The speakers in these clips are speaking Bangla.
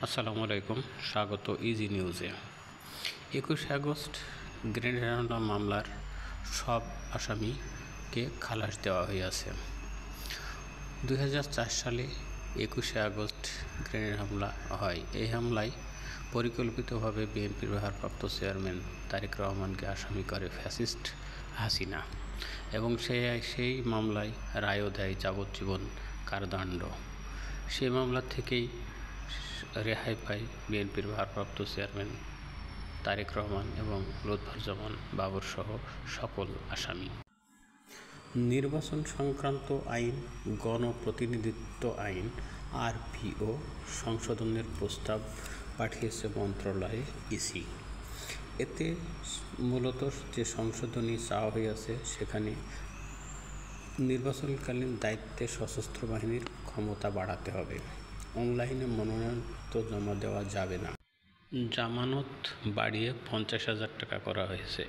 আসসালামু আলাইকুম, স্বাগত ইজি নিউজে। 21 আগস্ট গ্রেনেড হামলা মামলার সব আসামিকে খালাস দেওয়া হয়েছে। 2004 সালে 21 আগস্ট গ্রেনেড হামলা হয়। এই হামলায় পরিকল্পিতভাবে বিএনপির ভারপ্রাপ্ত চেয়ারম্যান তারেক রহমানকে আসামি করে ফ্যাসিস্ট হাসিনা এবং সেই মামলায় রায়ও দেয় যাবজ্জীবন কারাদণ্ড। সেই মামলা থেকেই রেহাই পায় বিএনপির ভারপ্রাপ্ত চেয়ারম্যান তারেক রহমান এবং লুৎফুজ্জামান বাবর সহ সকল আসামি। নির্বাচন সংক্রান্ত আইন, গণপ্রতিনিধিত্ব আইন RPO সংশোধনের প্রস্তাব পাঠিয়েছে মন্ত্রণালয়ে ইসি। এতে মূলত যে সংশোধনী চাওয়া হয়েছে সেখানে নির্বাচনকালীন দায়িত্বে সশস্ত্র বাহিনীর ক্ষমতা বাড়াতে হবে। অনলাইনে মনোনয়ন জমা দেওয়া যাবে না। জামানত বাড়িয়ে 50,000 টাকা করা হয়েছে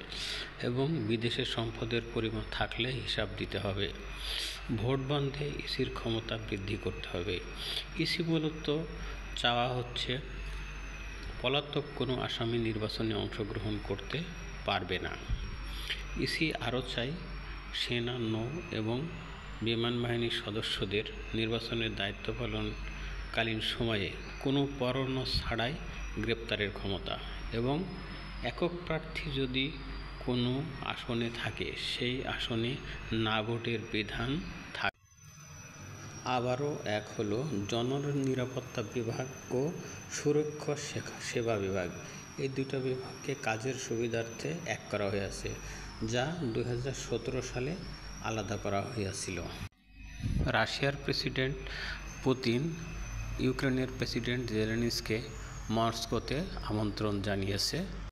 এবং বিদেশে সম্পদের পরিমাণ থাকলে হিসাব দিতে হবে। ভোট বন্ধে ইসির ক্ষমতা বৃদ্ধি করতে হবে। ইসি মূলত চাওয়া হচ্ছে পলাতক কোনো আসামি নির্বাচনে অংশগ্রহণ করতে পারবে না। ইসি আরও চাই সেনা, নৌ এবং বিমান বাহিনীর সদস্যদের নির্বাচনের দায়িত্ব পালনকালীন সময়ে কোনো পরোয়ানা ছাড়াই গ্রেপ্তারের ক্ষমতা এবং একক প্রার্থী যদি কোনো আসনে থাকে সেই আসনে না ভোটের বিধান থাকে। আবারও এক হলো জননিরাপত্তা বিভাগ ও সুরক্ষা সেবা বিভাগ। এই দুটো বিভাগকে কাজের সুবিধার্থে এক করা হয়েছে, যা 2017 সালে আলাদা করা হয়েছিল। রাশিয়ার প্রেসিডেন্ট পুতিন ইউক্রেনের প্রেসিডেন্ট জেলেনস্কিকে মস্কোতে আমন্ত্রণ জানিয়েছে।